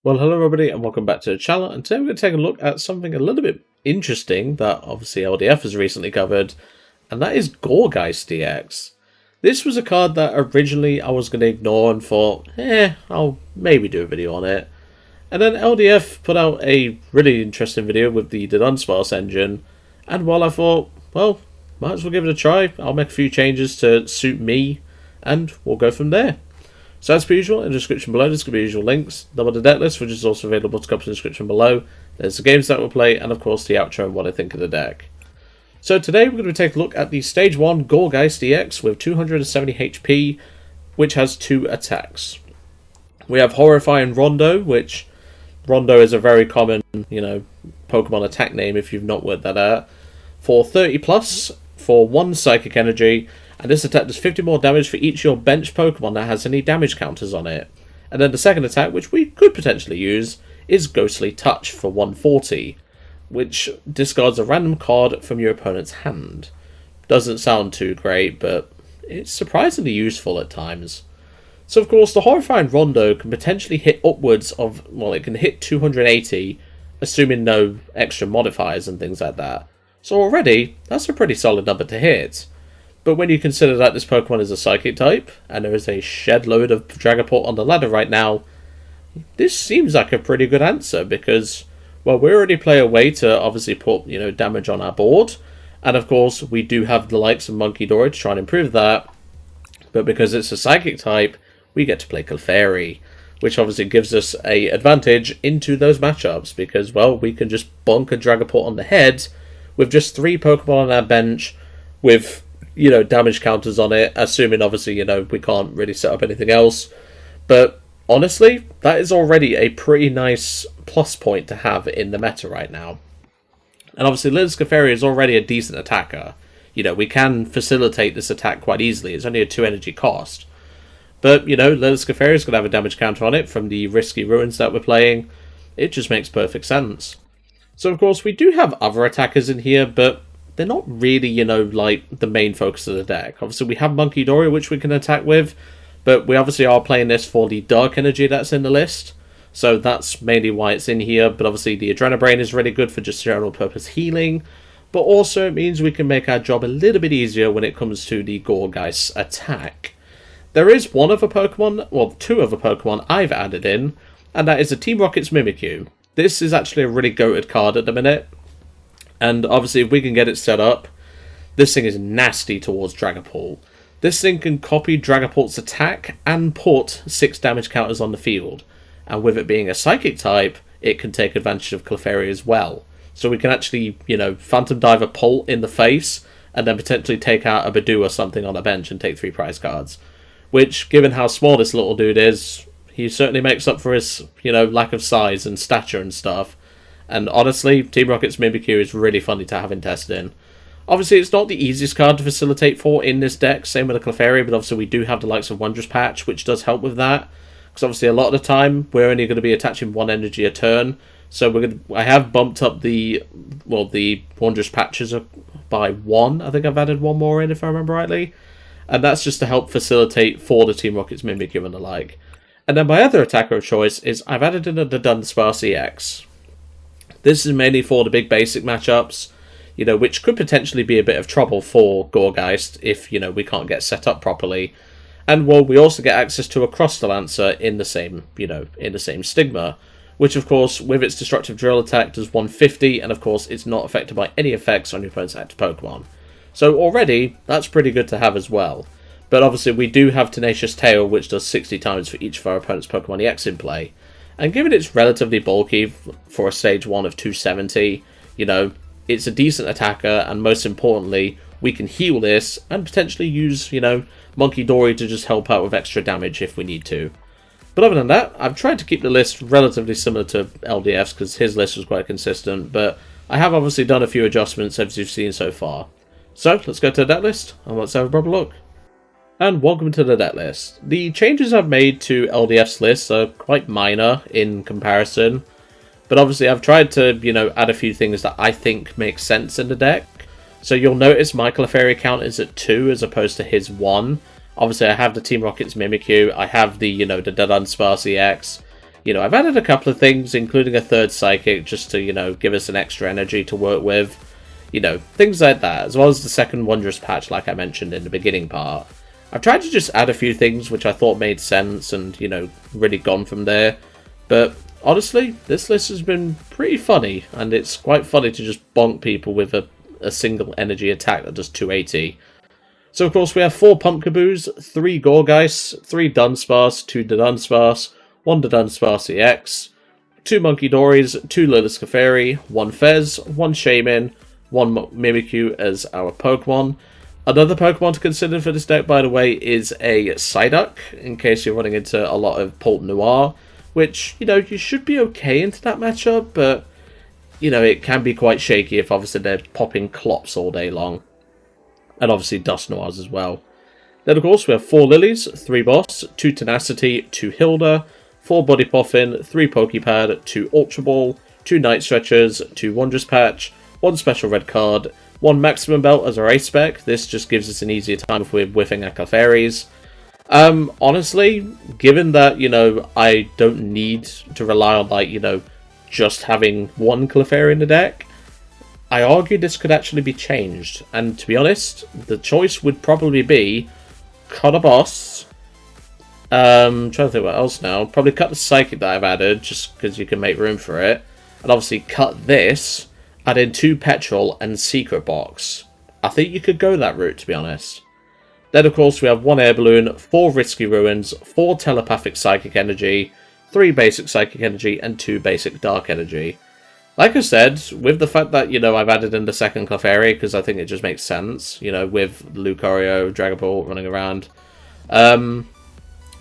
Well, hello everybody and welcome back to the channel, and today we're going to take a look at something a little bit interesting that obviously LDF has recently covered, and that is Gourgeist EX. This was a card that originally I was going to ignore and thought, I'll maybe do a video on it. And then LDF put out a really interesting video with the Dunsparce engine, and while I thought, well, might as well give it a try, I'll make a few changes to suit me, and we'll go from there. So as per usual, in the description below, there's going to be usual links. Double the deck list, which is also available to copy in the description below. There's the games that we'll play, and of course the outro and what I think of the deck. So today we're going to take a look at the Stage 1 Gourgeist EX with 270 HP, which has 2 attacks. We have Horrifying Rondo, which Rondo is a very common, Pokemon attack name if you've not worked that out. For 30 plus, for 1 Psychic Energy, and this attack does 50 more damage for each of your bench Pokemon that has any damage counters on it. And then the second attack, which we could potentially use, is Ghostly Touch for 140, which discards a random card from your opponent's hand. Doesn't sound too great, but it's surprisingly useful at times. So of course, the Horrifying Rondo can potentially hit upwards of, well, it can hit 280, assuming no extra modifiers and things like that. So already, that's a pretty solid number to hit. But when you consider that this Pokemon is a Psychic type, and there is a shed load of Dragapult on the ladder right now, this seems like a pretty good answer, because, well, we already play a way to obviously put, damage on our board, and of course, we do have the likes of Munkidori to try and improve that, but because it's a Psychic type, we get to play Clefairy, which obviously gives us a advantage into those matchups, because, well, we can just bonk a Dragapult on the head with just 3 Pokemon on our bench, with damage counters on it, assuming obviously, we can't really set up anything else. But honestly, that is already a pretty nice plus point to have in the meta right now. And obviously, Lillie's Clefairy is already a decent attacker. We can facilitate this attack quite easily. It's only a 2 energy cost. But, Lillie's Clefairy is going to have a damage counter on it from the risky ruins that we're playing. It just makes perfect sense. So, of course, we do have other attackers in here, but they're not really, like, the main focus of the deck. Obviously, we have Munkidori, which we can attack with, but we obviously are playing this for the Dark Energy that's in the list, so that's mainly why it's in here. But obviously, the Adrenabrain is really good for just general purpose healing, but also it means we can make our job a little bit easier when it comes to the Gourgeist attack. There is one other Pokemon, well, 2 other Pokemon I've added in, and that is the Team Rocket's Mimikyu. This is actually a really goated card at the minute. And obviously, if we can get it set up, this thing is nasty towards Dragapult. This thing can copy Dragapult's attack and put 6 damage counters on the field. And with it being a Psychic type, it can take advantage of Clefairy as well. So we can actually, Phantom Dive a Pult in the face, and then potentially take out a Badoo or something on a bench and take 3 prize cards. Which, given how small this little dude is, he certainly makes up for his, lack of size and stature and stuff. And honestly, Team Rocket's Mimikyu is really funny to have in testing. Obviously, it's not the easiest card to facilitate for in this deck, same with the Clefairy, but obviously we do have the likes of Wondrous Patch, which does help with that. Because obviously a lot of the time, we're only going to be attaching 1 energy a turn. So I have bumped up the Wondrous Patches by 1. I think I've added 1 more in, if I remember rightly. And that's just to help facilitate for the Team Rocket's Mimikyu and the like. And then my other attacker of choice is I've added in the Dunsparce EX. This is mainly for the big basic matchups, which could potentially be a bit of trouble for Gourgeist if, we can't get set up properly. And, well, we also get access to a Cross the Lancer in the same, in the same stigma, which, of course, with its Destructive Drill attack does 150, and, of course, it's not affected by any effects on your opponent's active Pokemon. So, already, that's pretty good to have as well. But, obviously, we do have Tenacious Tail, which does 60 times for each of our opponent's Pokemon EX in play. And given it's relatively bulky for a Stage 1 of 270, it's a decent attacker, and most importantly, we can heal this and potentially use, Munkidori to just help out with extra damage if we need to. But other than that, I've tried to keep the list relatively similar to LDF's because his list was quite consistent, but I have obviously done a few adjustments as you've seen so far. So, let's go to the deck list, and let's have a proper look. And welcome to the deck list. The changes I've made to LDF's list are quite minor in comparison, but obviously I've tried to, add a few things that I think make sense in the deck. So you'll notice my Clefairy count is at 2 as opposed to his 1. Obviously I have the Team Rocket's Mimikyu, I have the, the Dunsparce EX, You know, I've added a couple of things, including a third Psychic, just to, you know, give us an extra energy to work with. You know, things like that, as well as the second Wondrous Patch, like I mentioned in the beginning part. I've tried to just add a few things which I thought made sense and, you know, really gone from there. But honestly, this list has been pretty funny, and it's quite funny to just bonk people with a single energy attack that does 280. So of course we have 4 Pumpkaboos, 3 Gourgeists, 3 Dunsparce, 2 Dudunsparce, 1 Dudunsparce EX, 2 Munkidoris, 2 Lillie's Clefairy, 1 Fez, 1 Shaymin, 1 Mimikyu as our Pokemon. Another Pokemon to consider for this deck, by the way, is a Psyduck, in case you're running into a lot of Pult Noir, which, you know, you should be okay into that matchup, but, you know, it can be quite shaky if obviously they're popping Clops all day long. And obviously Dust Noirs as well. Then, of course, we have 4 Lillies, 3 Boss, 2 Tenacity, 2 Hilda, 4 Buddy Poffin, 3 Poké Pad, 2 Ultra Ball, 2 Night Stretchers, 2 Wondrous Patch, 1 Special Red Card, 1 Maximum Belt as our Ace spec. This just gives us an easier time if we're whiffing our Clefairies. Honestly, given that, you know, I don't need to rely on, like, you know, just having 1 Clefairy in the deck, I argue this could actually be changed. And to be honest, the choice would probably be cut a boss. Trying to think what else now. Probably cut the Psychic that I've added, just because you can make room for it. And obviously cut this, add in 2 Petrol and Secret Box. I think you could go that route, to be honest. Then, of course, we have 1 Air Balloon, 4 Risky Ruins, 4 Telepathic Psychic Energy, 3 Basic Psychic Energy, and 2 Basic Dark Energy. Like I said, with the fact that, you know, I've added in the second Clefairy, because I think it just makes sense, you know, with Lucario, Dragon Ball running around.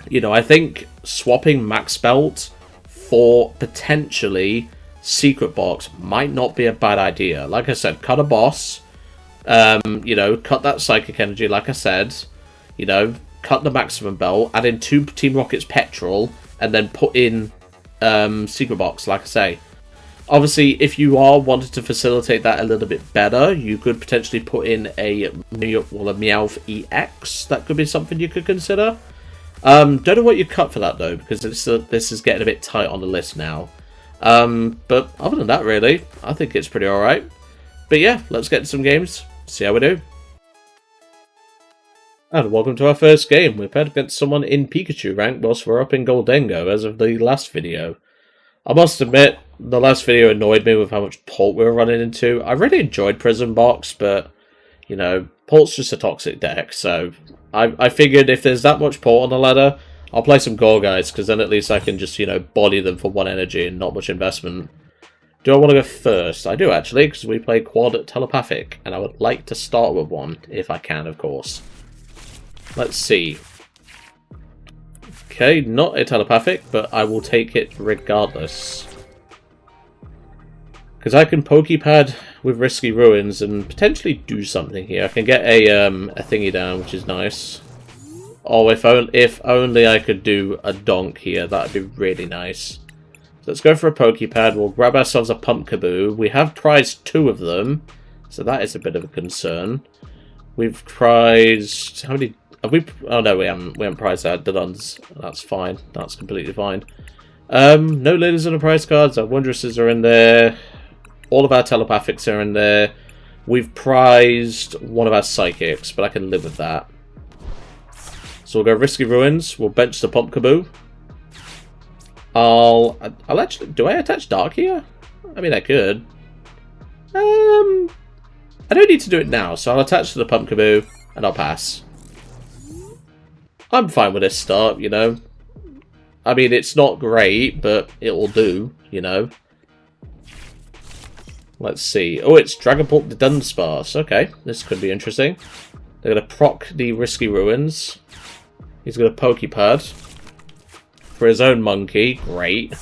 You know, I think swapping Max Belt for potentially Secret Box might not be a bad idea. Like I said, cut a boss, you know, cut that Psychic Energy, like I said, you know, cut the Maximum Belt, add in 2 Team Rocket's Petrol, and then put in Secret Box, like I say. Obviously, if you are wanting to facilitate that a little bit better, you could potentially put in a Meowth EX. That could be something you could consider. Don't know what you cut for that, though, because this is getting a bit tight on the list now. But other than that, really, I think it's pretty alright. But yeah, let's get to some games, see how we do. And welcome to our first game. We're paired against someone in Pikachu rank whilst we're up in Goldengo as of the last video. I must admit, the last video annoyed me with how much Pult we were running into. I really enjoyed Prison Box, but, you know, Pult's just a toxic deck, so I figured if there's that much Pult on the ladder, I'll play some Gourgeist, because then at least I can just, you know, body them for 1 energy and not much investment. Do I want to go first? I do, actually, because we play Quad Telepathic, and I would like to start with one, if I can, of course. Let's see. Okay, not a Telepathic, but I will take it regardless. Because I can Poké Pad with Risky Ruins and potentially do something here. I can get a thingy down, which is nice. Oh, if only I could do a Donk here, that would be really nice. So let's go for a Poké Pad. We'll grab ourselves a Pumpkaboo. We have prized 2 of them, so that is a bit of a concern. We've prized... How many... Have we... Oh, no, we haven't prized our Duduns. That's fine. That's completely fine. No Ladies on the prize cards. Our Wondrouses are in there. All of our Telepathics are in there. We've prized 1 of our Psychics, but I can live with that. So we'll go Risky Ruins. We'll bench the Pumpkaboo. I'll actually... Do I attach Dark here? I mean, I could. I don't need to do it now, so I'll attach to the Pumpkaboo, and I'll pass. I'm fine with this start, you know. I mean, it's not great, but it'll do, you know. Let's see. Oh, it's Dragon Ball Dunsparce. Okay, this could be interesting. They're going to proc the Risky Ruins. He's going to Poké Pad for his own monkey. Great.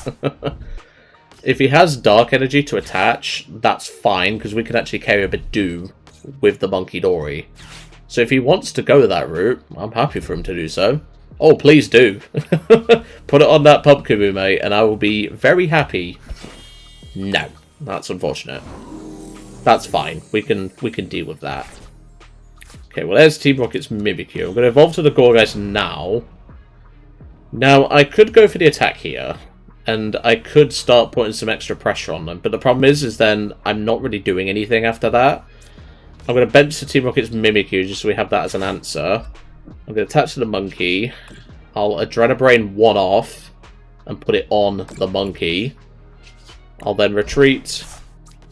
If he has Dark Energy to attach, that's fine, because we can actually carry a Badoo with the Munkidori. So if he wants to go that route, I'm happy for him to do so. Oh, please do. Put it on that Pumpkaboo, mate, and I will be very happy. No, that's unfortunate. That's fine. We can deal with that. Okay, well, there's Team Rocket's Mimikyu. I'm going to evolve to the Gourgeist now. Now, I could go for the attack here, and I could start putting some extra pressure on them. But the problem is then I'm not really doing anything after that. I'm going to bench the Team Rocket's Mimikyu just so we have that as an answer. I'm going to attach to the monkey. I'll Adrenabrain one off and put it on the monkey. I'll then retreat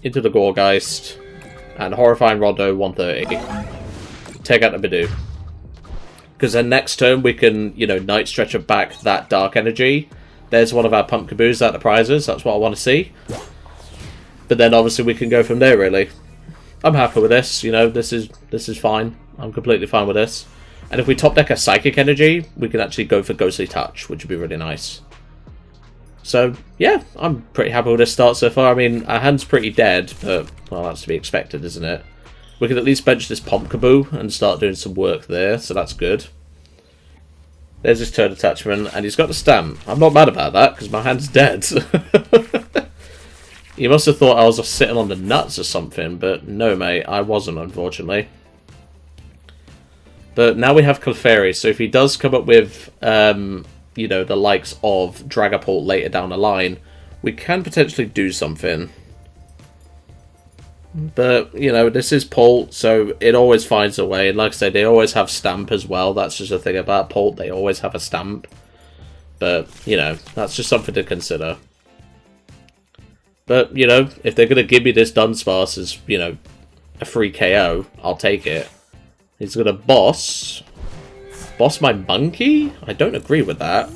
into the Gourgeist and Horrifying Rondo 130. Take out the Bidoof. Because then next turn we can, you know, Night Stretcher back that Dark Energy. There's one of our Pumpkaboos at the prizes. That's what I want to see. But then obviously we can go from there, really. I'm happy with this. You know, this is fine. I'm completely fine with this. And if we top deck a Psychic Energy, we can actually go for Ghostly Touch, which would be really nice. So, yeah, I'm pretty happy with this start so far. I mean, our hand's pretty dead, but, well, that's to be expected, isn't it? We can at least bench this Pumpkaboo and start doing some work there, so that's good. There's his turn attachment, and he's got the stamp. I'm not mad about that, because my hand's dead. You must have thought I was sitting on the nuts or something, but no, mate, I wasn't, unfortunately. But now we have Clefairy, so if he does come up with, you know, the likes of Dragapult later down the line, we can potentially do something. But, you know, this is Pult, so it always finds a way. And like I said, they always have Stamp as well. That's just the thing about Pult. They always have a Stamp. But, you know, that's just something to consider. But, you know, if they're going to give me this Dunsparce as, you know, a free KO, I'll take it. He's going to boss my monkey? I don't agree with that.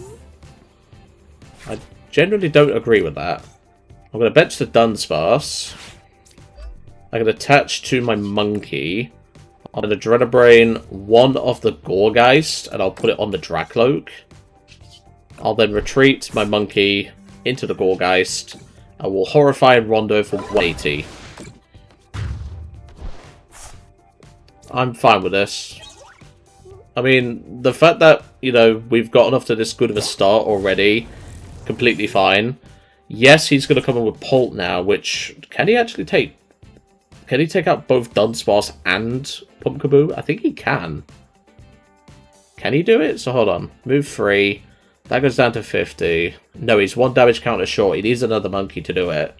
I generally don't agree with that. I'm going to bench the Dunsparce. I'm going to attach to my monkey. I'm going to Adrenabrain one of the Gourgeist, and I'll put it on the Dracloak. I'll then retreat my monkey into the Gourgeist. I will Horrify Rondo for 180. I'm fine with this. I mean, the fact that, you know, we've gotten off to this good of a start already, completely fine. Yes, he's going to come in with Pult now, which, can he actually take? Can he take out both Dunsparce and Pumpkaboo? I think he can. Can he do it? So hold on. Move 3. That goes down to 50. No, he's 1 damage counter short. He needs another monkey to do it.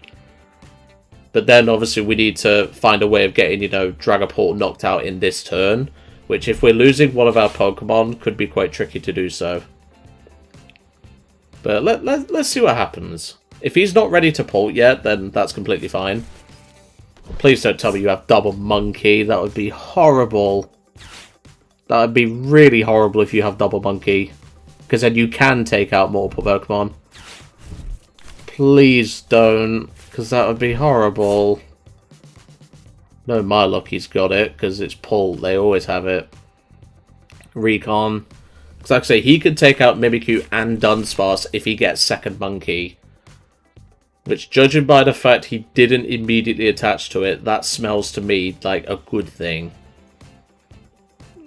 But then, obviously, we need to find a way of getting, you know, Dragapult knocked out in this turn. Which, if we're losing one of our Pokemon, could be quite tricky to do so. But let's see what happens. If he's not ready to Pult yet, then that's completely fine. Please don't tell me you have double monkey. That would be horrible. That would be really horrible if you have double monkey. Because then you can take out multiple Pokemon. Please don't. Because that would be horrible. No, my luck, he's got it. Because it's Pult. They always have it. Recon. Because like I say, he could take out Mimikyu and Dunsparce if he gets second monkey. Which, judging by the fact he didn't immediately attach to it, that smells to me like a good thing.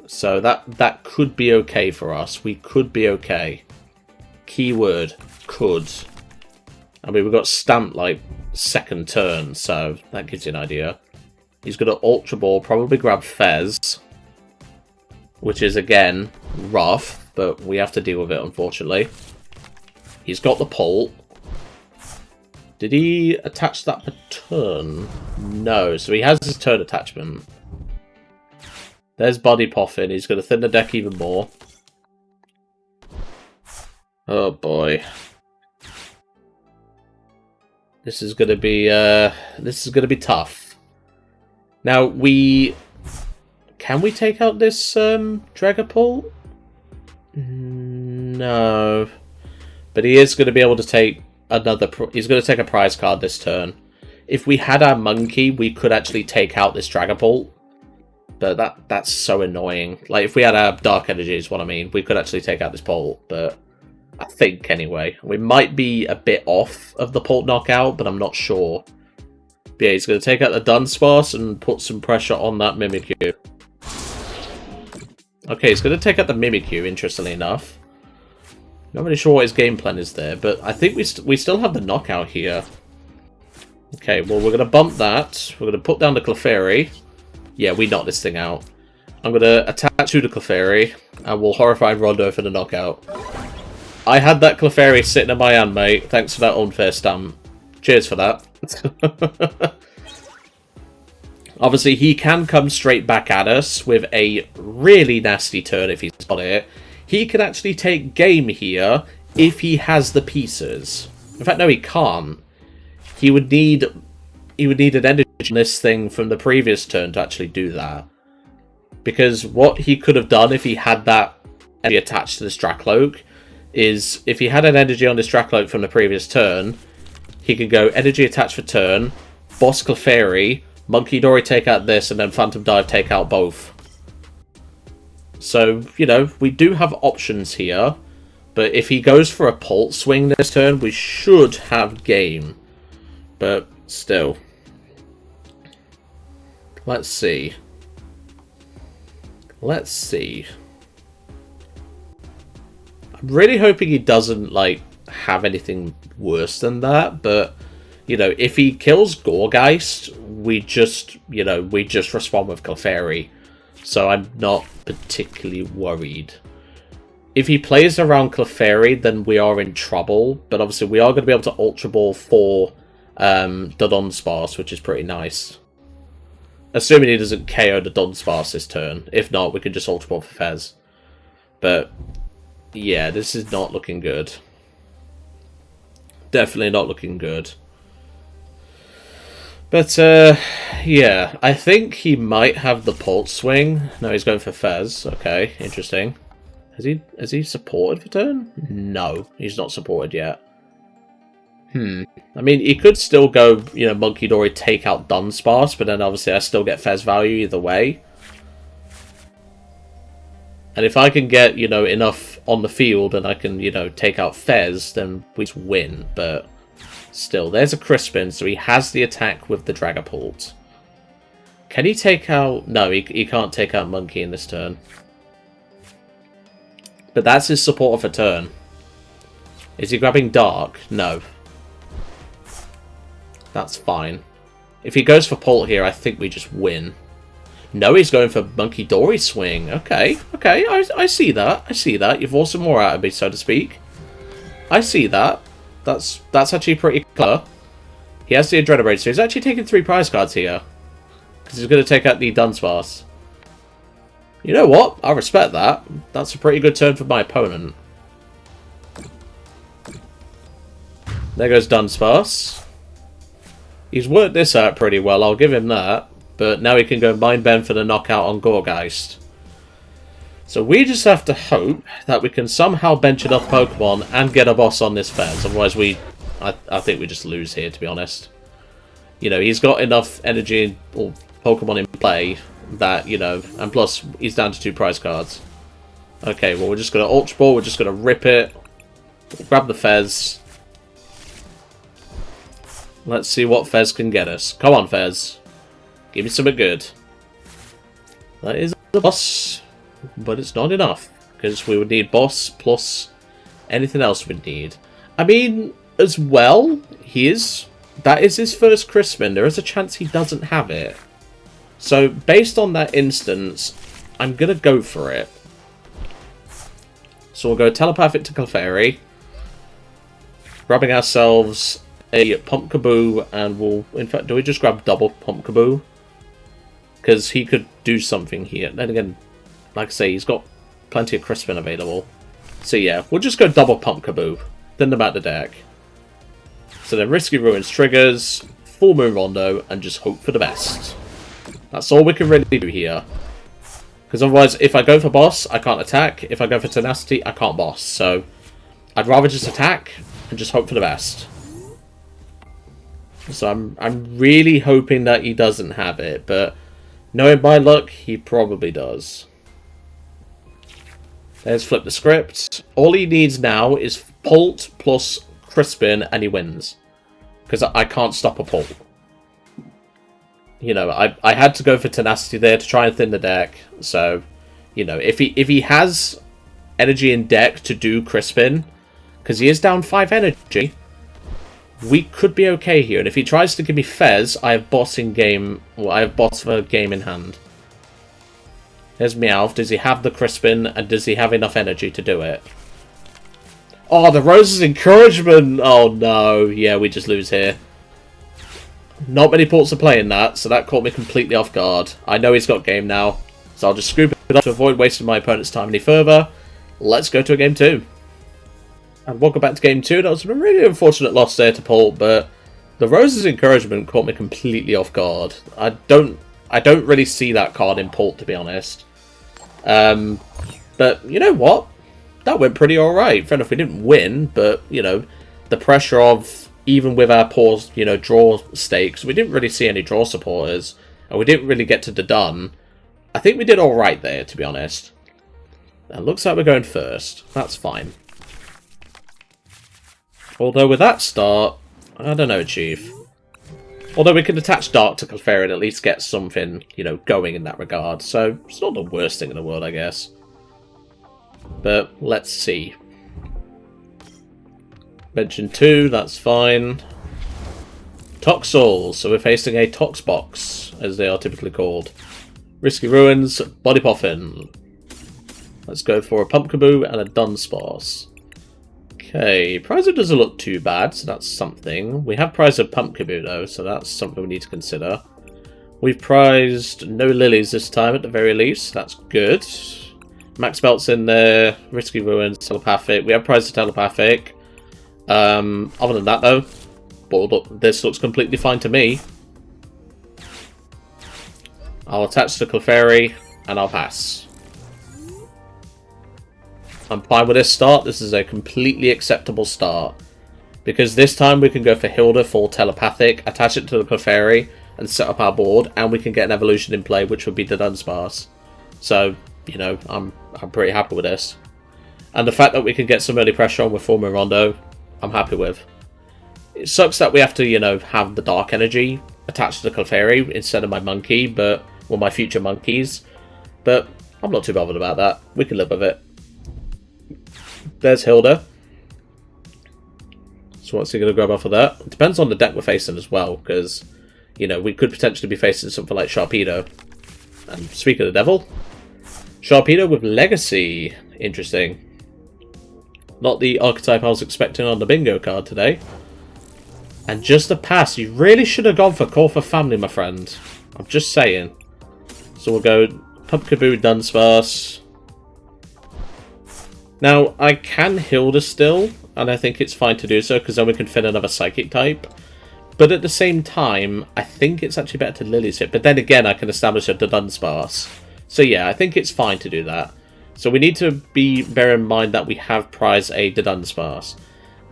So that could be okay for us. We could be okay. Keyword, could. I mean, we've got Stamped like second turn, so that gives you an idea. He's going to Ultra Ball, probably grab Fez. Which is, again, rough, but we have to deal with it, unfortunately. He's got the Pult. Did he attach that per turn? No, so he has his turn attachment. There's Buddy Poffin. He's going to thin the deck even more. Oh boy. This is going to be tough. Now can we take out this Dragapult? No. But he is going to be able to take he's going to take a prize card this turn. If we had our monkey, we could actually take out this Dragapult. But that's so annoying. Like, if we had our Dark Energy is what I mean, we could actually take out this Pult. But I think, anyway. We might be a bit off of the Pult knockout, but I'm not sure. But yeah, he's going to take out the Dunsparce and put some pressure on that Mimikyu. Okay, he's going to take out the Mimikyu, interestingly enough. Not really sure what his game plan is there, but I think we still have the knockout here. Okay, well, we're going to bump that. We're going to put down the Clefairy. Yeah, we knock this thing out. I'm going to attach to the Clefairy, and we'll Horrifying Rondo for the knockout. I had that Clefairy sitting in my hand, mate. Thanks for that unfair stamp. Cheers for that. Obviously, he can come straight back at us with a really nasty turn if he's got it. He can actually take game here if he has the pieces. In fact, no, he can't. He would need an energy on this thing from the previous turn to actually do that. Because what he could have done if he had that energy attached to this Dracloak is, if he had an energy on this Dracloak from the previous turn, he could go energy attached for turn, boss Clefairy, Munkidori take out this, and then Phantom Dive take out both. So, you know, we do have options here. But if he goes for a Pulse Swing this turn, we should have game. But still. Let's see. Let's see. I'm really hoping he doesn't, like, have anything worse than that. But, you know, if he kills Gourgeist, we just respond with Clefairy. So I'm not particularly worried. If he plays around Clefairy, then we are in trouble. But obviously we are going to be able to Ultra Ball for Dudunsparce, which is pretty nice. Assuming he doesn't KO the Dunsparce this turn. If not, we can just Ultra Ball for Fez. But, yeah, this is not looking good. Definitely not looking good. But, yeah, I think he might have the Pulse Swing. No, he's going for Fez. Okay, interesting. Has he supported for turn? No, he's not supported yet. I mean, he could still go, you know, Munkidori take out Dunsparce, but then obviously I still get Fez value either way. And if I can get, you know, enough on the field and I can, you know, take out Fez, then we just win. But still, there's a Crispin, so he has the attack with the Dragapult. Can he take out... No, he can't take out Monkey in this turn. But that's his support for turn. Is he grabbing Dark? No. That's fine. If he goes for Pult here, I think we just win. No, he's going for Munkidori swing. Okay, okay, I see that. I see that. You've also more out of me, so to speak. I see that. That's actually pretty clever. He has the Adrenabrade, so he's actually taking 3 prize cards here. Because he's going to take out the Dunsparce. You know what? I respect that. That's a pretty good turn for my opponent. There goes Dunsparce. He's worked this out pretty well, I'll give him that. But now he can go Mind Bend for the knockout on Gourgeist. So we just have to hope that we can somehow bench enough Pokemon and get a boss on this Fez. Otherwise I think we just lose here, to be honest. You know, he's got enough energy or Pokemon in play that, you know, and plus he's down to 2 prize cards. Okay, well we're just going to Ultra Ball, we're just going to rip it. Grab the Fez. Let's see what Fez can get us. Come on, Fez. Give me something good. That is the boss, but it's not enough. Because we would need boss plus anything else we'd need. I mean, as well, that is his first Crispin. There is a chance he doesn't have it. So, based on that instance, I'm going to go for it. So we'll go Telepathic to Clefairy. Grabbing ourselves a Pumpkaboo, and we'll... In fact, do we just grab double Pumpkaboo? Because he could do something here. Then again, like I say, he's got plenty of Crispin available. So yeah, we'll just go double Pumpkaboo. Then them out the deck. So then Risky Ruins triggers, Full Moon Rondo, and just hope for the best. That's all we can really do here. Because otherwise, if I go for boss, I can't attack. If I go for Tenacity, I can't boss. So I'd rather just attack and just hope for the best. So I'm really hoping that he doesn't have it, but knowing my luck, he probably does. Let's flip the script. All he needs now is Pult plus Crispin, and he wins. Because I can't stop a Pult. You know, I had to go for Tenacity there to try and thin the deck. So, you know, if he has energy in deck to do Crispin, because he is down 5 energy, we could be okay here. And if he tries to give me Fez, I have boss in game. Well, I have boss for game in hand. There's Meowth. Does he have the Crispin, and does he have enough energy to do it? Oh, the Rose's Encouragement! Oh no, yeah, we just lose here. Not many ports are playing that, so that caught me completely off guard. I know he's got game now, so I'll just scoop it up to avoid wasting my opponent's time any further. Let's go to a game 2. And welcome back to game 2. That was a really unfortunate loss there to Port, but the Rose's Encouragement caught me completely off guard. I don't really see that card in Port, to be honest. But you know what? That went pretty alright. Fair enough, we didn't win, but, you know, the pressure of, even with our poor, you know, draw stakes, we didn't really see any draw supporters, and we didn't really get to the done. I think we did alright there, to be honest. And looks like we're going first. That's fine. Although with that start, I don't know, Chief. Although we can attach Dark to Clefairy and at least get something, you know, going in that regard. So, it's not the worst thing in the world, I guess. But, let's see. Mention 2, that's fine. Toxels, so we're facing a Tox box, as they are typically called. Risky Ruins, Body Poffin. Let's go for a Pumpkaboo and a Dunsparce. Okay, Prize of doesn't look too bad, so that's something. We have Prize of Pumpkaboo though, so that's something we need to consider. We've prized no Lilies this time at the very least, that's good. Max Belt's in there, Risky Ruins, Telepathic. We have prized the Telepathic. Other than that though, well, look, this looks completely fine to me. I'll attach the Clefairy and I'll pass. I'm fine with this start. This is a completely acceptable start. Because this time we can go for Hilda for Telepathic, attach it to the Clefairy and set up our board, and we can get an evolution in play, which would be the Dunsparce. So, you know, I'm pretty happy with this. And the fact that we can get some early pressure on with Former Rondo, I'm happy with. It sucks that we have to, you know, have the Dark Energy attached to the Clefairy instead of my monkey, but, well, my future monkeys. But I'm not too bothered about that. We can live with it. There's Hilda. So what's he going to grab off of that? It depends on the deck we're facing as well, because, you know, we could potentially be facing something like Sharpedo. And speaking of the devil, Sharpedo with Legacy. Interesting. Not the archetype I was expecting on the bingo card today. And just a pass. You really should have gone for Call for Family, my friend. I'm just saying. So we'll go Pumpkaboo, Dunsparce. Now, I can Hilda still, and I think it's fine to do so, because then we can fit another Psychic type. But at the same time, I think it's actually better to Lillie's it. But then again, I can establish a Dudunsparce. So yeah, I think it's fine to do that. So we need to bear in mind that we have prized a Dudunsparce.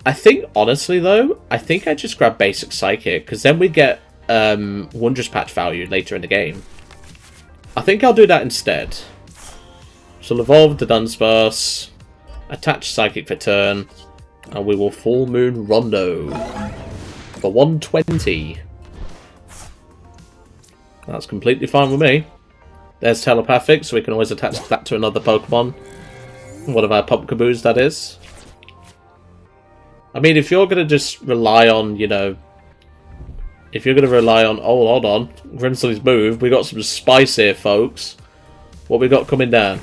I think, honestly though, I think I just grab basic Psychic, because then we get Wondrous Patch value later in the game. I think I'll do that instead. So evolve the Dunsparce, attach Psychic for turn, and we will Full Moon Rondo for 120. That's completely fine with me. There's Telepathic, so we can always attach that to another Pokemon. One of our Pumpkaboos, that is. I mean, if you're going to just rely on, you know... If you're going to rely on... Oh, hold on. Grimsley's move. We got some spice here, folks. What we got coming down?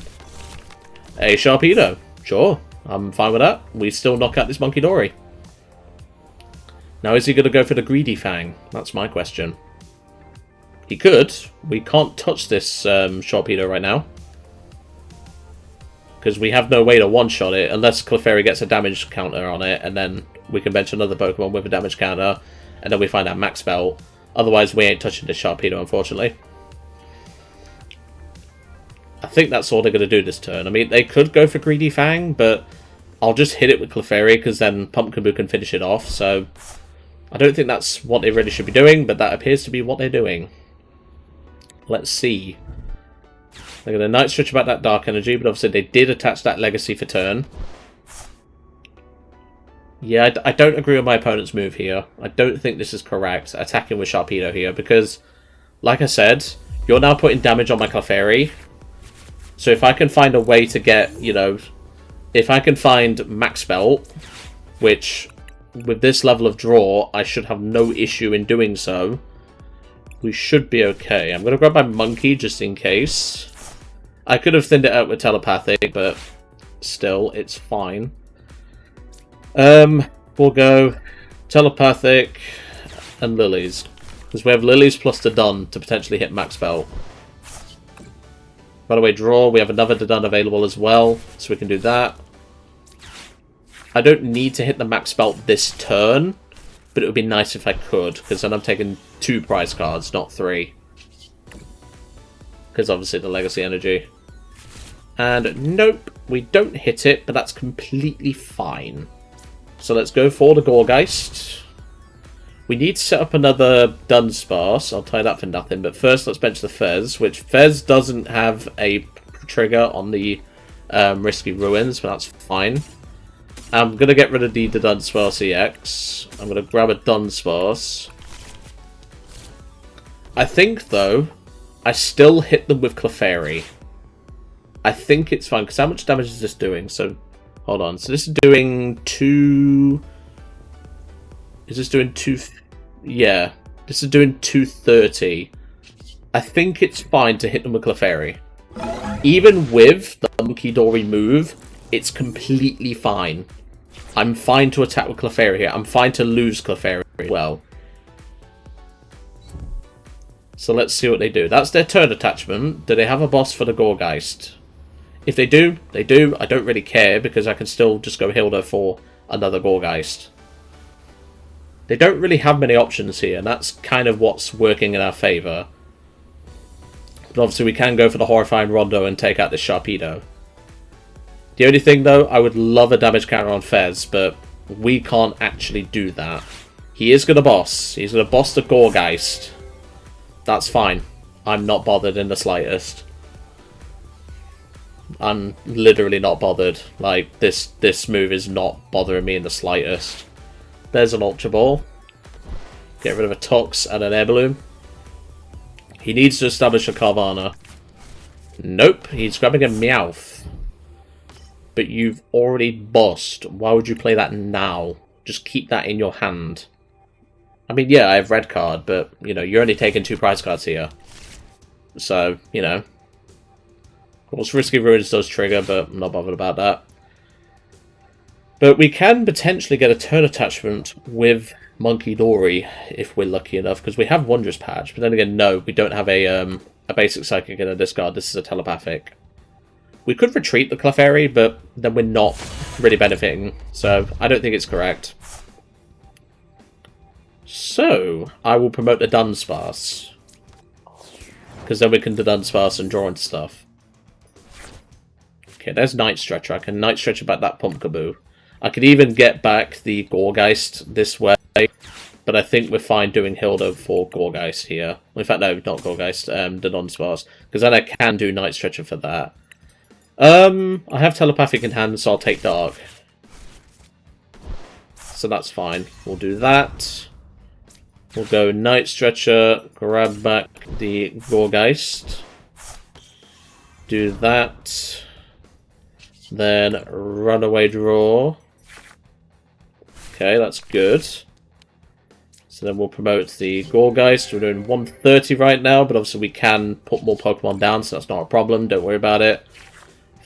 A Sharpedo. Sure, I'm fine with that. We still knock out this Munkidori. Now, is he going to go for the Greedy Fang? That's my question. He could. We can't touch this Sharpedo right now. Because we have no way to one-shot it, unless Clefairy gets a damage counter on it, and then we can bench another Pokemon with a damage counter, and then we find out Max Belt. Otherwise, we ain't touching this Sharpedo, unfortunately. I think that's all they're going to do this turn. I mean, they could go for Greedy Fang, but I'll just hit it with Clefairy, because then Pumpkaboo can finish it off, so... I don't think that's what they really should be doing, but that appears to be what they're doing. Let's see. They're going to Night Stretch about that Dark Energy, but obviously they did attach that Legacy for turn. Yeah, I don't agree with my opponent's move here. I don't think this is correct, attacking with Sharpedo here, because, like I said, you're now putting damage on my Clefairy. So if I can find a way to get, you know, if I can find Max Belt, which, with this level of draw, I should have no issue in doing so, we should be okay. I'm going to grab my Monkey just in case. I could have thinned it out with Telepathic, but still, it's fine. We'll go Telepathic and Lilies. Because we have Lilies plus the Dun to potentially hit max belt. By the way, draw, we have another Dun available as well, so we can do that. I don't need to hit the max belt this turn, but it would be nice if I could, because then I'm taking 2 prize cards, not 3. Because obviously the Legacy Energy. And nope, we don't hit it, but that's completely fine. So let's go for the Gourgeist. We need to set up another Dunsparce. I'll tie that for nothing, but first let's bench the Fez, which Fez doesn't have a trigger on the Risky Ruins, but that's fine. I'm going to get rid of the Dunsparce EX. I'm going to grab a Dunsparce. I think, though, I still hit them with Clefairy. I think it's fine, because how much damage is this doing? So, hold on. So this is doing 2... Is this doing 2... Yeah. This is doing 230. I think it's fine to hit them with Clefairy. Even with the Munkidori move, it's completely fine. I'm fine to attack with Clefairy here. I'm fine to lose Clefairy as well. So let's see what they do. That's their turn attachment. Do they have a boss for the Gourgeist? If they do, they do. I don't really care because I can still just go Hilda for another Gourgeist. They don't really have many options here, and that's kind of what's working in our favour. But obviously we can go for the Horrifying Rondo and take out the Sharpedo. The only thing, though, I would love a damage counter on Fez, but we can't actually do that. He is going to boss. He's going to boss the Gourgeist. That's fine. I'm not bothered in the slightest. I'm literally not bothered. Like, this move is not bothering me in the slightest. There's an Ultra Ball. Get rid of a Tox and an Air Balloon. He needs to establish a Carvana. Nope, he's grabbing a Meowth. But you've already bossed. Why would you play that now? Just keep that in your hand. I mean, yeah, I have red card, but, you know, you're only taking 2 prize cards here. So, you know. Of course, Risky Ruins does trigger, but I'm not bothered about that. But we can potentially get a turn attachment with Munkidori if we're lucky enough, because we have Wondrous Patch. But then again, no, we don't have a basic Psychic in a discard. This is a Telepathic. We could retreat the Clefairy, but then we're not really benefiting. So I don't think it's correct. So I will promote the Dunsparce, because then we can Dudunsparce and draw into stuff. Okay, there's Night Stretcher. I can Night Stretcher back that Pumpkaboo. I could even get back the Gourgeist this way, but I think we're fine doing Hilda for Gourgeist here. In fact, no, not Gourgeist, the Dunsparce, because then I can do Night Stretcher for that. I have Telepathic in hand, so I'll take Dark. So that's fine. We'll do that. We'll go Night Stretcher, grab back the Gourgeist. Do that. Then Runaway Draw. Okay, that's good. So then we'll promote the Gourgeist. We're doing 130 right now, but obviously we can put more Pokemon down, so that's not a problem. Don't worry about it.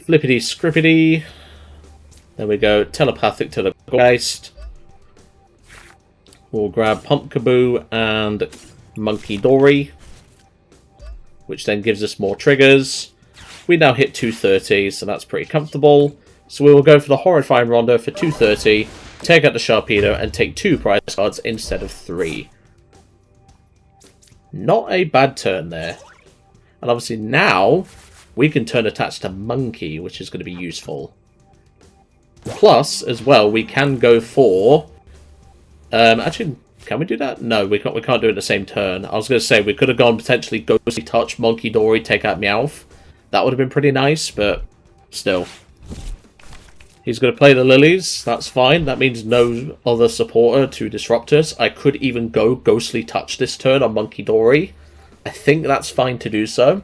Flippity Scrippity. Then we go Telepathic to the Gourgeist. We'll grab Pumpkaboo and Munkidori, which then gives us more triggers. We now hit 230, so that's pretty comfortable. So we will go for the Horrifying Rondo for 230, take out the Sharpedo, and take 2 prize cards instead of 3. Not a bad turn there. And obviously now, we can turn attached to Monkey, which is going to be useful. Plus, as well, we can go for... actually, can we do that? No, we can't do it the same turn. I was going to say, we could have gone potentially Ghostly Touch, Munkidori, take out Meowth. That would have been pretty nice, but still. He's going to play the Lilies. That's fine. That means no other supporter to disrupt us. I could even go Ghostly Touch this turn on Munkidori. I think that's fine to do so.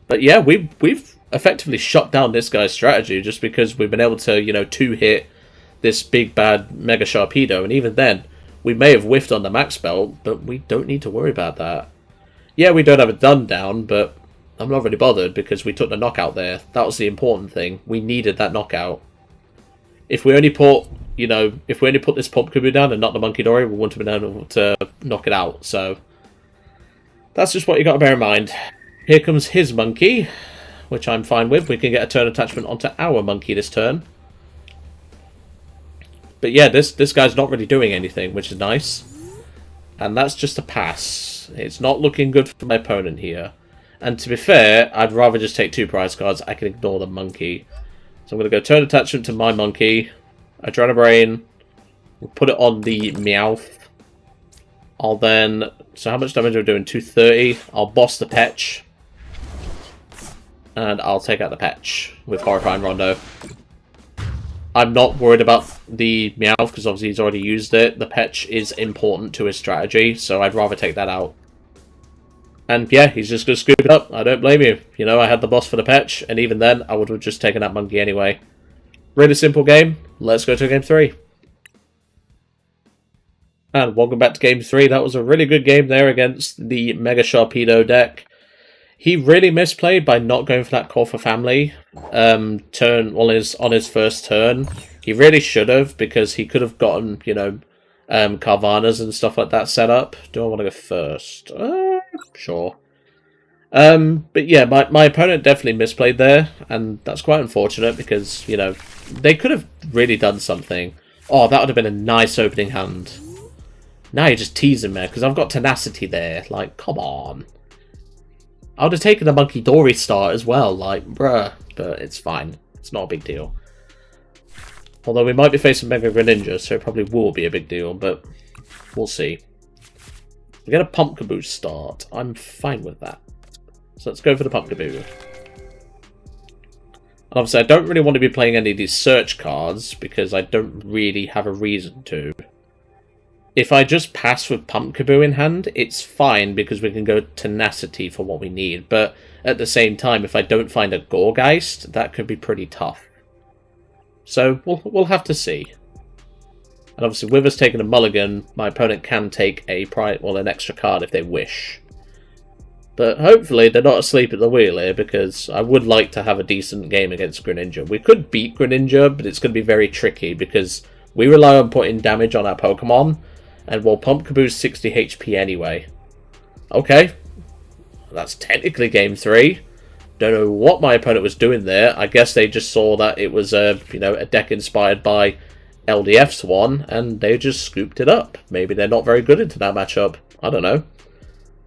But yeah, we've effectively shut down this guy's strategy just because we've been able to, you know, 2-hit this big bad Mega Sharpedo. And even then, we may have whiffed on the max belt, but we don't need to worry about that. Yeah, we don't have a Dun down, but I'm not really bothered because we took the knockout there. That was the important thing. We needed that knockout. If we only put, you know, if we only put this Pumpkaboo down and not the Munkidori, we wouldn't have been able to knock it out. So that's just what you got to bear in mind. Here comes his monkey, which I'm fine with. We can get a turn attachment onto our monkey this turn. But yeah, this guy's not really doing anything, which is nice. And that's just a pass. It's not looking good for my opponent here. And to be fair, I'd rather just take 2 prize cards. I can ignore the monkey. So I'm going to go turn attachment to my monkey. Adrenabrain. We'll put it on the Meowth. I'll then... So how much damage are we doing? 230. I'll boss the Petch. And I'll take out the Petch with Horrifying Rondo. I'm not worried about the Meowth because obviously he's already used it. The Petch is important to his strategy, so I'd rather take that out. And yeah, he's just going to scoop it up. I don't blame you. You know, I had the boss for the Petch, and even then, I would have just taken that monkey anyway. Really simple game. Let's go to game 3. And welcome back to game 3. That was a really good game there against the Mega Sharpedo deck. He really misplayed by not going for that Call for Family turn on his first turn. He really should have, because he could have gotten, you know, Carvanas and stuff like that set up. Do I want to go first? Sure. But yeah, my opponent definitely misplayed there, and that's quite unfortunate because, you know, they could have really done something. Oh, that would have been a nice opening hand. Now you're just teasing me, because I've got Tenacity there. Like, come on. I would have taken the Munkidori start as well, like, bruh. But it's fine. It's not a big deal. Although we might be facing Mega Greninja, so it probably will be a big deal, but we'll see. We get a Pumpkaboo start. I'm fine with that. So let's go for the Pumpkaboo. And obviously I don't really want to be playing any of these search cards, because I don't really have a reason to. If I just pass with Pumpkaboo in hand, it's fine because we can go Tenacity for what we need. But at the same time, if I don't find a Gourgeist, that could be pretty tough. So we'll have to see. And obviously, with us taking a mulligan, my opponent can take an extra card if they wish. But hopefully they're not asleep at the wheel here, because I would like to have a decent game against Greninja. We could beat Greninja, but it's going to be very tricky because we rely on putting damage on our Pokemon. And well, Pumpkaboo's 60 HP anyway. Okay. That's technically game 3. Don't know what my opponent was doing there. I guess they just saw that it was a deck inspired by LDF's one, and they just scooped it up. Maybe they're not very good into that matchup. I don't know.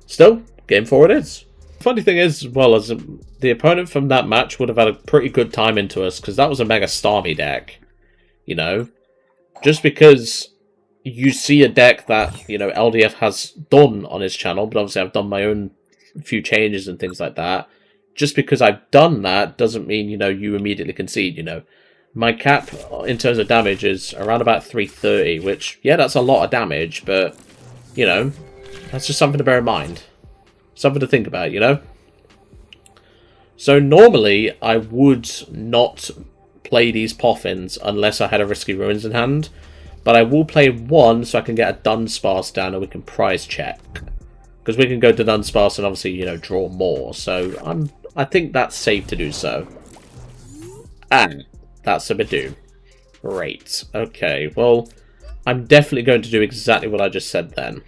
Still, game 4 it is. Funny thing is, well, as the opponent from that match would have had a pretty good time into us, because that was a Mega Starmie deck. You know? Just because you see a deck that, you know, LDF has done on his channel, but obviously I've done my own few changes and things like that. Just because I've done that doesn't mean, you know, you immediately concede, you know. My cap in terms of damage is around about 330, which, yeah, that's a lot of damage, but, you know, that's just something to bear in mind. Something to think about, you know. So normally I would not play these Poffins unless I had a Risky Ruins in hand. But I will play one so I can get a Dunsparce down and we can prize check. Because we can go to Dunsparce and obviously, you know, draw more. So I think that's safe to do so. And that's a Bidoof. Great. Okay, well, I'm definitely going to do exactly what I just said then.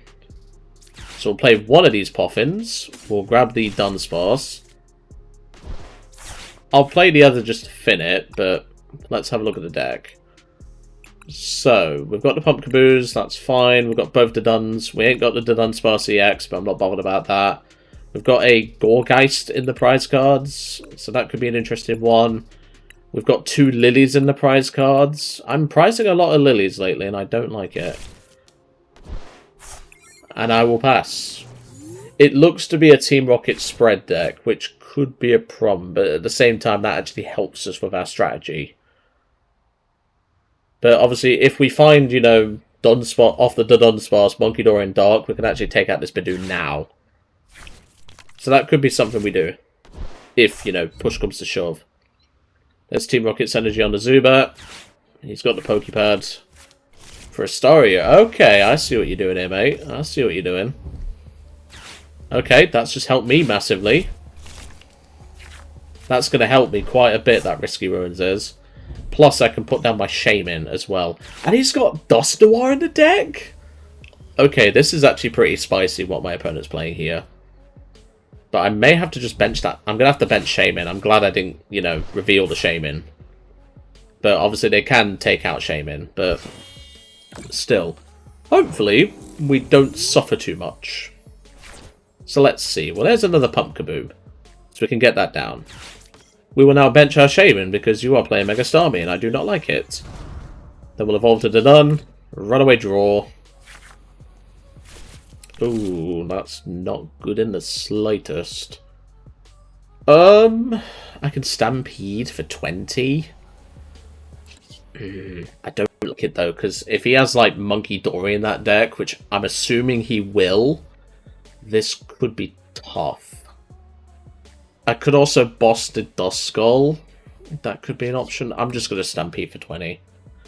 So we'll play one of these Poffins. We'll grab the Dunsparce. I'll play the other just to fin it, but let's have a look at the deck. So, we've got the Pumpkaboos, that's fine. We've got both the Duns. We ain't got the Dudunsparce EX, but I'm not bothered about that. We've got a Gourgeist in the prize cards, so that could be an interesting one. We've got 2 Lillies in the prize cards. I'm prizing a lot of Lillies lately, and I don't like it. And I will pass. It looks to be a Team Rocket spread deck, which could be a problem, but at the same time, that actually helps us with our strategy. But obviously, if we find, you know, off the Dudunsparce, Munkidori and Dark, we can actually take out this Bidoof now. So that could be something we do. If, you know, push comes to shove. There's Team Rocket's energy on the Zubat. He's got the Poké Pad for Astaria. Okay, I see what you're doing here, mate. I see what you're doing. Okay, that's just helped me massively. That's going to help me quite a bit, that Risky Ruins is. Plus, I can put down my Shaymin as well. And he's got Dusknoir in the deck? Okay, this is actually pretty spicy what my opponent's playing here. But I may have to just bench that. I'm going to have to bench Shaymin. I'm glad I didn't, you know, reveal the Shaymin. But obviously they can take out Shaymin. But still, hopefully we don't suffer too much. So let's see. Well, there's another Pumpkaboo. So we can get that down. We will now bench our Shaymin because you are playing Mega Starmie and I do not like it. Then we'll evolve to Dudun. Runaway draw. Ooh, that's not good in the slightest. I can Stampede for 20. I don't like it though, because if he has like Munkidori in that deck, which I'm assuming he will, this could be tough. I could also boss the Duskull. That could be an option. I'm just going to Stampede for 20.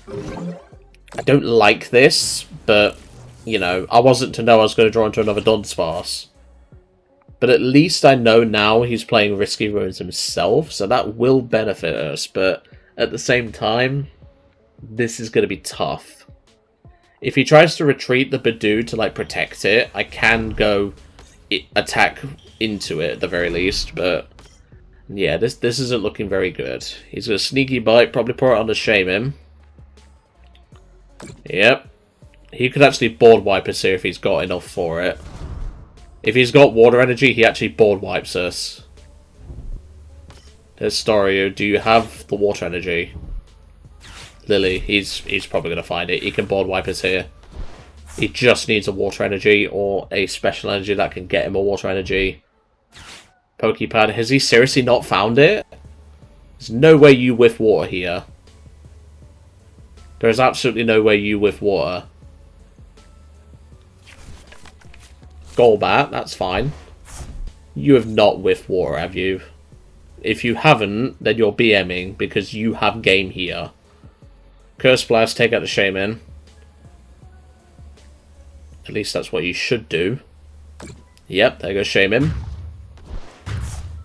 I don't like this, but, you know, I wasn't to know I was going to draw into another Dunsparce. But at least I know now he's playing Risky Ruins himself, so that will benefit us. But at the same time, this is going to be tough. If he tries to retreat the Badoo to, like, protect it, I can go attack into it at the very least, but yeah, this isn't looking very good. He's going to Sneaky Bite, probably pour it on the Shaymin. Yep. He could actually board wipe us here if he's got enough for it. If he's got water energy, he actually board wipes us. There's Stario. Do you have the water energy? Lillie, he's probably going to find it. He can board wipe us here. He just needs a water energy or a special energy that can get him a water energy. Poké Pad, has he seriously not found it? There's no way you whiff water here. There's absolutely no way you whiff water. Golbat, that's fine. You have not whiffed water, have you? If you haven't, then you're BMing because you have game here. Curse Blast, take out the Shaymin. At least that's what you should do. Yep, there goes Shaymin.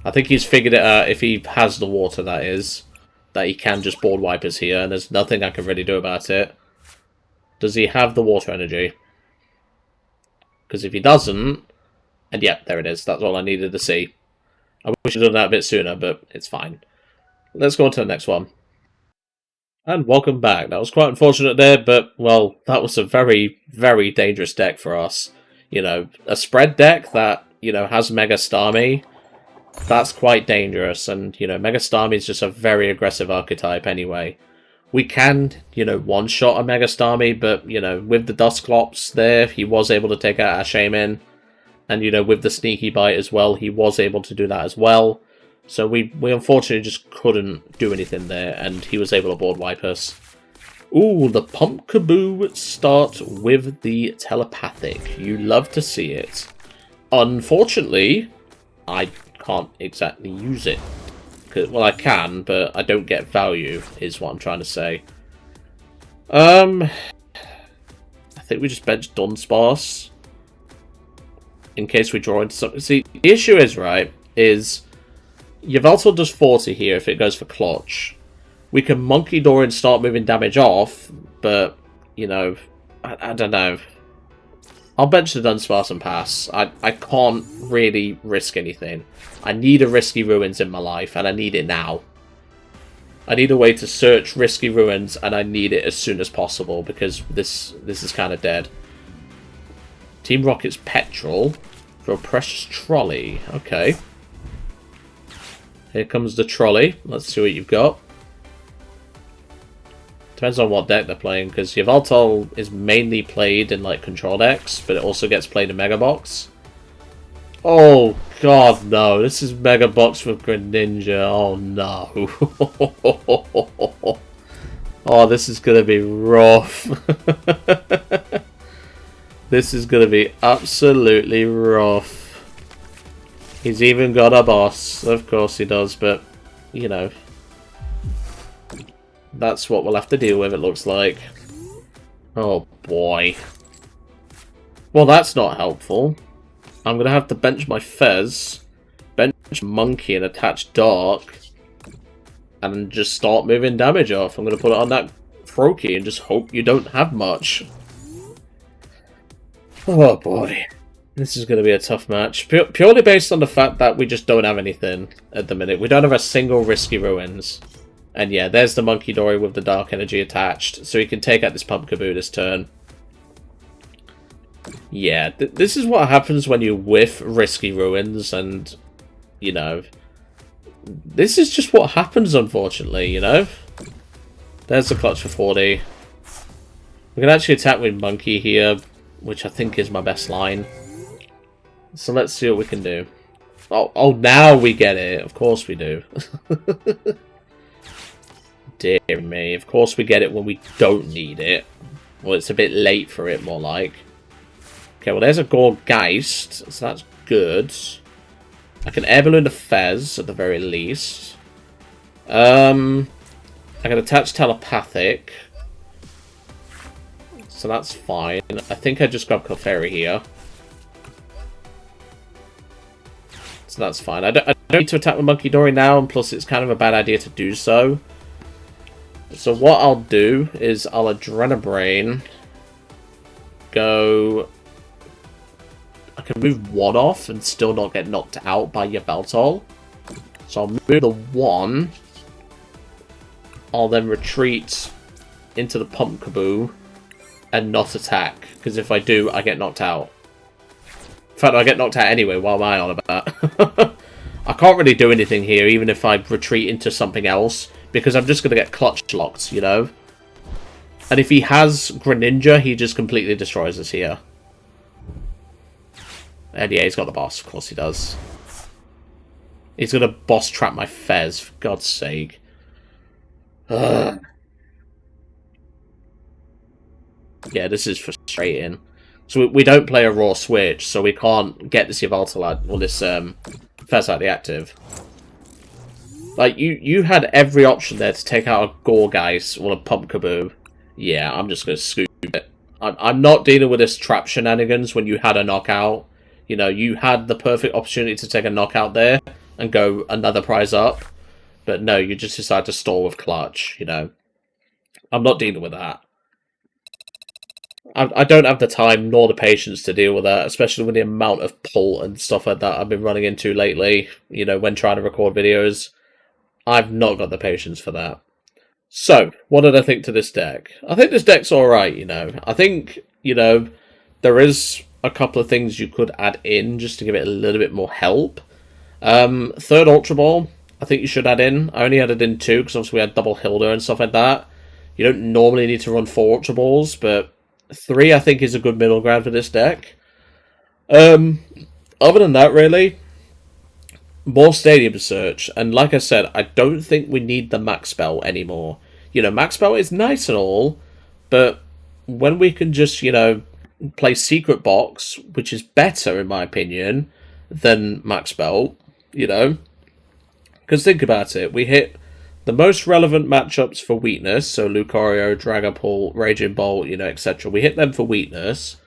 I think he's figured it out, if he has the water, that is, that he can just board wipe us here, and there's nothing I can really do about it. Does he have the water energy? Because if he doesn't, and yep, there it is. That's all I needed to see. I wish I'd done that a bit sooner, but it's fine. Let's go on to the next one. And welcome back. That was quite unfortunate there, but, well, that was a very, very dangerous deck for us. You know, a spread deck that, you know, has Mega Starmie, that's quite dangerous. And, you know, Mega Starmie is just a very aggressive archetype anyway. We can, you know, one-shot a Mega Starmie, but, you know, with the Dusclops there, he was able to take out our Shaymin. And, you know, with the Sneaky Bite as well, he was able to do that as well. So we unfortunately just couldn't do anything there, and he was able to board wipe us. Ooh, the Pumpkaboo start with the telepathic. You love to see it. Unfortunately, I can't exactly use it. Well, I can, but I don't get value, is what I'm trying to say. I think we just bench Dunsparce in case we draw into something. See, the issue is, right, is Yveltal does 40 here if it goes for Clutch. We can Munkidori and start moving damage off, but, you know, I don't know. I'll bench the Dunsparce and pass. I can't really risk anything. I need a Risky Ruins in my life, and I need it now. I need a way to search Risky Ruins, and I need it as soon as possible, because this is kind of dead. Team Rocket's Petrol for a Precious Trolley. Okay. Here comes the Trolley. Let's see what you've got. Depends on what deck they're playing, because Yveltal is mainly played in like control decks, but it also gets played in Mega Box. Oh god, no. This is Mega Box with Greninja. Oh no. Oh, this is going to be rough. This is going to be absolutely rough. He's even got a boss. Of course he does, but, you know, that's what we'll have to deal with, it looks like. Oh, boy. Well, that's not helpful. I'm going to have to bench my Fez, bench Monkey, and attach Dark. and just start moving damage off. I'm going to put it on that Froakie and just hope you don't have much. Oh boy. This is going to be a tough match. Purely based on the fact that we just don't have anything at the minute. We don't have a single Risky Ruins. And yeah, there's the Munkidori with the Dark Energy attached. So he can take out this Pumpkaboo this turn. Yeah, this is what happens when you whiff Risky Ruins. And, you know, this is just what happens, unfortunately, you know. There's the clutch for 40. We can actually attack with Monkey here, which I think is my best line. So let's see what we can do. Oh, now we get it. Of course we do. Dear me. Of course we get it when we don't need it. Well, it's a bit late for it, more like. Okay, well, there's a Gourgeist, so that's good. I can air balloon the Fez, at the very least. I can attach Telepathic. So that's fine. I think I just grab Clefairy here. So that's fine. I don't need to attack with Munkidori now, and plus it's kind of a bad idea to do so. So what I'll do is I'll Adrenabrain. Go... I can move one off and still not get knocked out by Yveltal. So I'll move the one. I'll then retreat into the Pumpkaboo and not attack. Because if I do, I get knocked out. In fact, I get knocked out anyway. What am I on about? I can't really do anything here, even if I retreat into something else. Because I'm just going to get clutch locked, you know? And if he has Greninja, he just completely destroys us here. And yeah, he's got the boss. Of course he does. He's going to boss trap my Fez, for God's sake. Ugh. Yeah, this is frustrating. So we don't play a raw switch, so we can't get this Yveltal out, or this Fez out the active. Like, you had every option there to take out a Gourgeist or a Pumpkaboo. Yeah, I'm just going to scoop it. I'm not dealing with this trap shenanigans when you had a knockout. You know, you had the perfect opportunity to take a knockout there and go another prize up. But no, you just decide to stall with clutch, you know. I'm not dealing with that. I don't have the time nor the patience to deal with that, especially with the amount of pull and stuff like that I've been running into lately, you know, when trying to record videos. I've not got the patience for that. So, what did I think to this deck? I think this deck's alright, you know. I think, you know, there is a couple of things you could add in just to give it a little bit more help. Third Ultra Ball, I think you should add in. I only added in 2 because obviously we had double Hilda and stuff like that. You don't normally need to run 4 Ultra Balls, but 3 I think is a good middle ground for this deck. Other than that, really, more Stadium Search. And like I said, I don't think we need the Max Spell anymore. You know, Max Spell is nice and all, but when we can just, you know, play Secret Box, which is better, in my opinion, than Max Spell, you know? Because think about it, we hit the most relevant matchups for weakness, so Lucario, Dragapult, Raging Bolt, you know, etc. We hit them for weakness.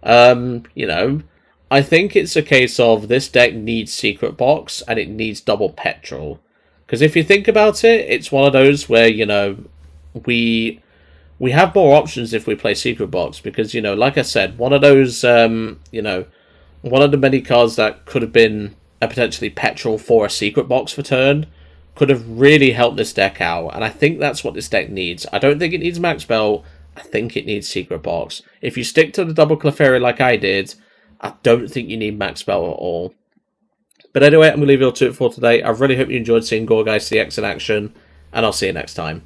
You know, I think it's a case of this deck needs Secret Box and it needs double Petrol. Because if you think about it, it's one of those where, you know, we have more options if we play Secret Box. Because, you know, like I said, one of those, you know, one of the many cards that could have been a potentially Petrol for a Secret Box for turn could have really helped this deck out. And I think that's what this deck needs. I don't think it needs Max Spell. I think it needs Secret Box. If you stick to the double Clefairy like I did, I don't think you need Max Spell at all. But anyway, I'm going to leave it all to it for today. I really hope you enjoyed seeing Gourgeist EX in action, and I'll see you next time.